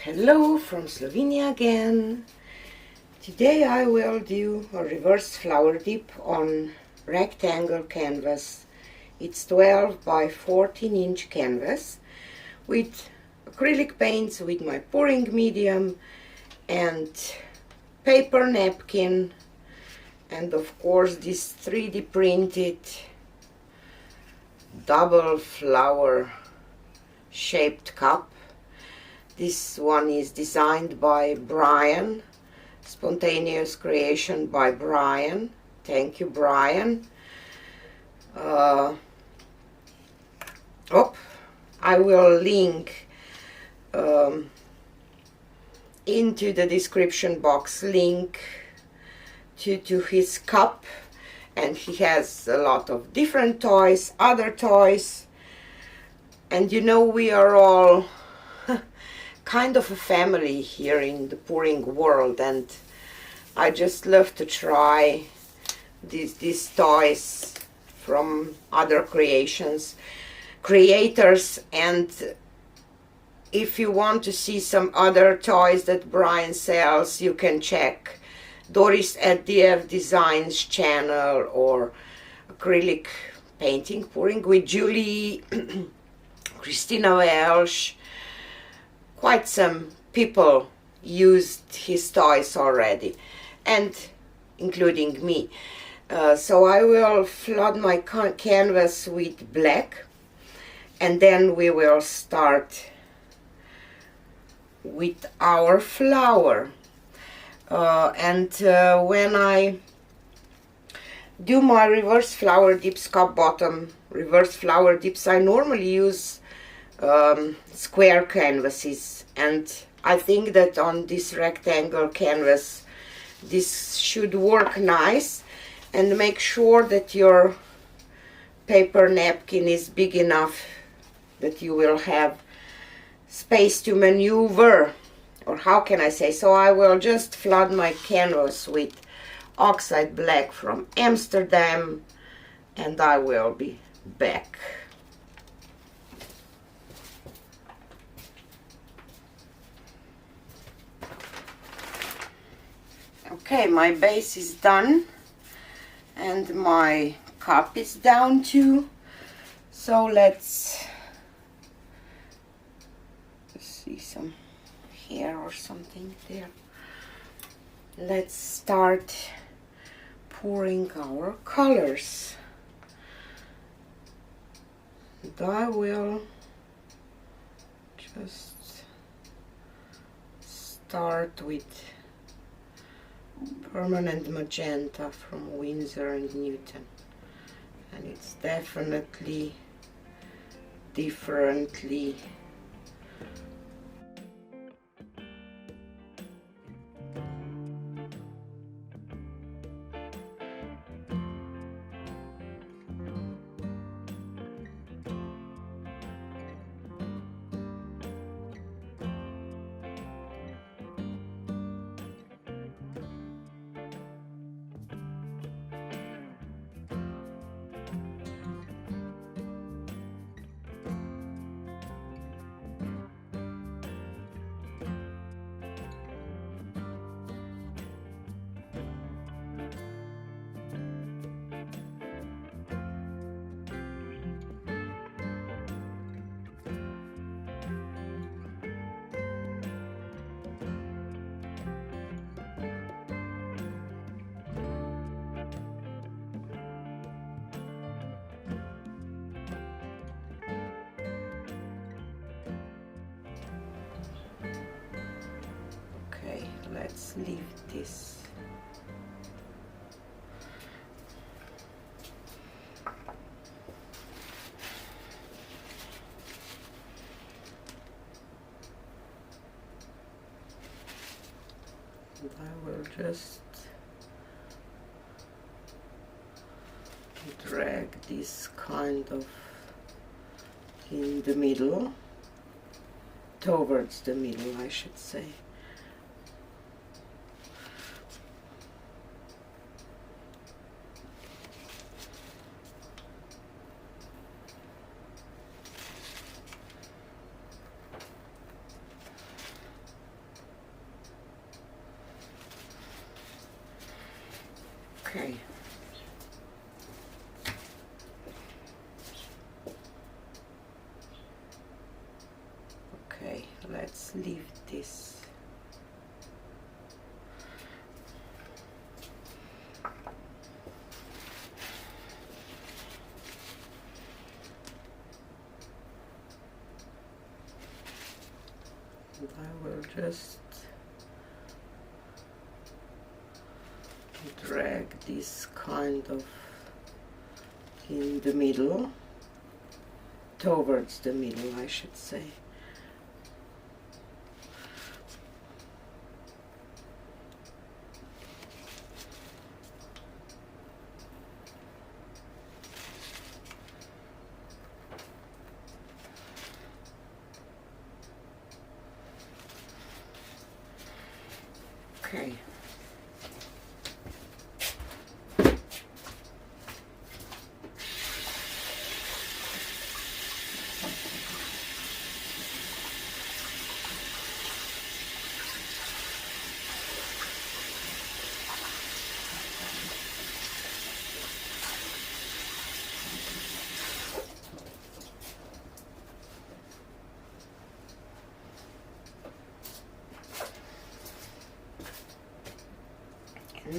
Hello from Slovenia again. Today I will do a reverse flower dip on rectangle canvas. It's 12 by 14 inch canvas with acrylic paints, with my pouring medium and paper napkin, and of course this 3D printed double flower shaped cup. This one is designed by Bryan, Spontaneous creation by Bryan. Thank you, Bryan. I will link into the description box link to his cup, and he has a lot of different toys, other toys, and you know we are all kind of a family here in the pouring world, and I just love to try these toys from other creators. And if you want to see some other toys that Bryan sells, you can check Doris at DF Designs channel, or acrylic painting pouring with Julie, Christina Welsh. Quite some people used his toys already, and including me. So I will flood my canvas with black, and then we will start with our flower. When I do my reverse flower dips, cup bottom reverse flower dips, I normally use square canvases, and I think that on this rectangle canvas this should work nice. And make sure that your paper napkin is big enough that you will have space to maneuver, or how can I say. So I will just flood my canvas with Oxide black from Amsterdam, and I will be back. Okay, my base is done and my cup is down too. So let's see some hair or something there. Let's start pouring our colors. And I will just start with Permanent Magenta from Windsor Newton, and it's definitely differently okay. Let's leave this. And I will just drag this kind of in the middle, towards the middle I should say. Okay. Okay, let's leave this. And I will just drag this kind of in the middle, towards the middle, I should say. Okay.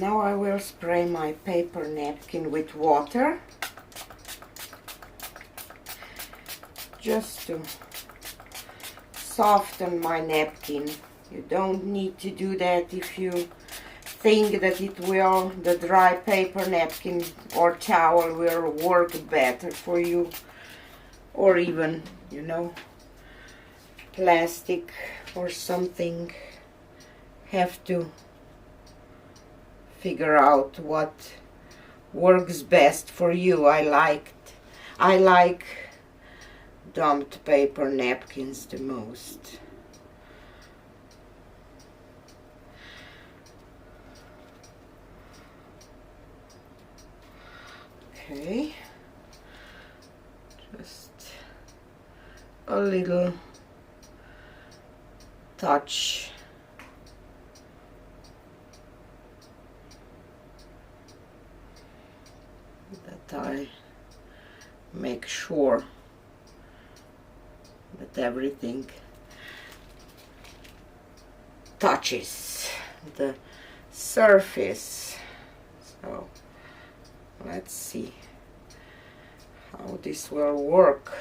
Now I will spray my paper napkin with water, just to soften my napkin. You don't need to do that if you think that it will, the dry paper napkin or towel will work better for you, or even, you know, plastic or something. Have to figure out what works best for you. I like dumped paper napkins the most. Okay, just a little touch. That I make sure that everything touches the surface. So let's see how this will work.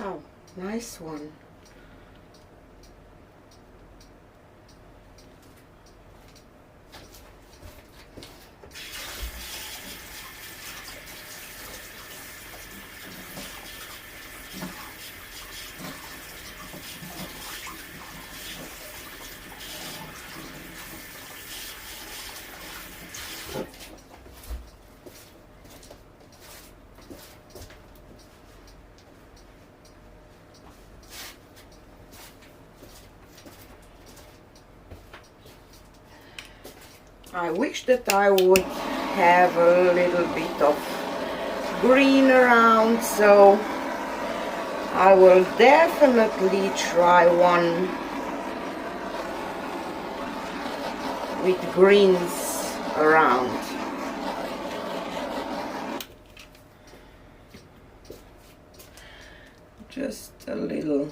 Oh, nice one. I wish that I would have a little bit of green around, so I will definitely try one with greens around. Just a little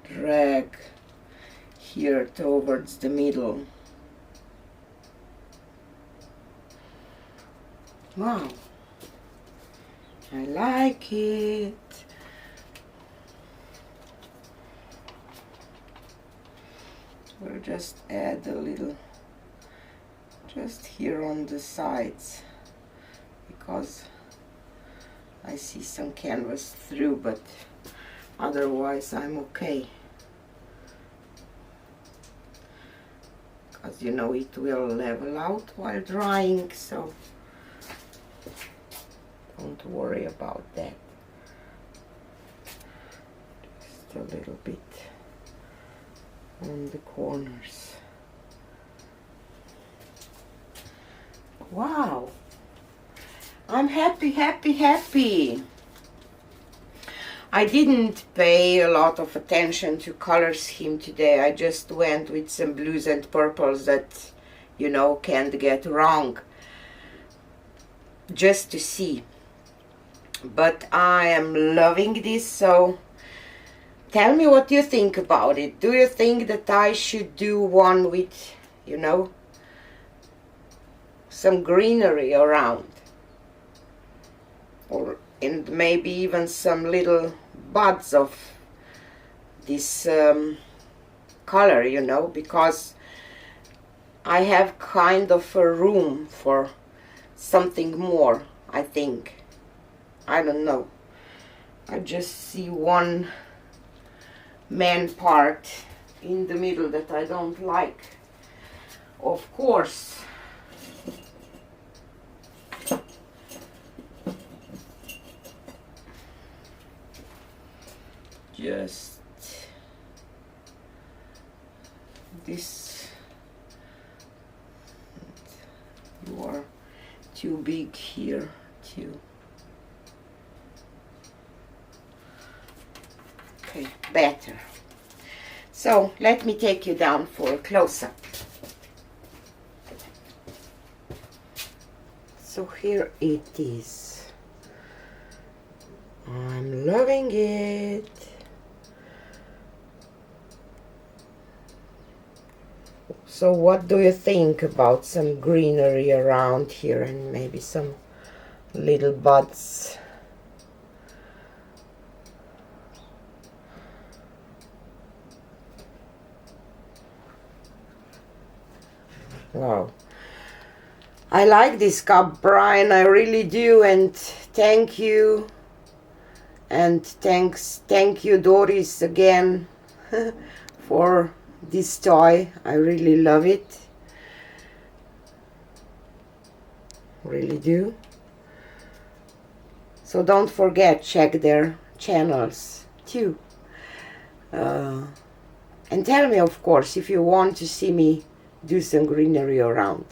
drag here towards the middle. Wow, I like it. We'll just add a little just here on the sides, because I see some canvas through, but otherwise I'm okay. Because you know it will level out while drying, so don't worry about that. Just a little bit on the corners. Wow, I'm happy, happy, happy. I didn't pay a lot of attention to color scheme today. I just went with some blues and purples that, you know, can't get wrong, just to see. But I am loving this, so tell me what you think about it. Do you think that I should do one with, you know, some greenery around, or and maybe even some little buds of this color, you know, because I have kind of a room for something more, I think. I don't know. I just see one man part in the middle that I don't like. Of course, just this, you are too big here too. Okay, better. So let me take you down for a close-up. So here it is. I'm loving it. So what do you think about some greenery around here and maybe some little buds? Wow, I like this cup, Bryan, I really do, and thank you, and thank you, Doris, again for this toy. I really love it, really do. So don't forget, check their channels too, and tell me, of course, if you want to see me do some greenery around.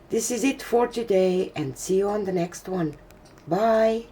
This is it for today, and see you on the next one. Bye.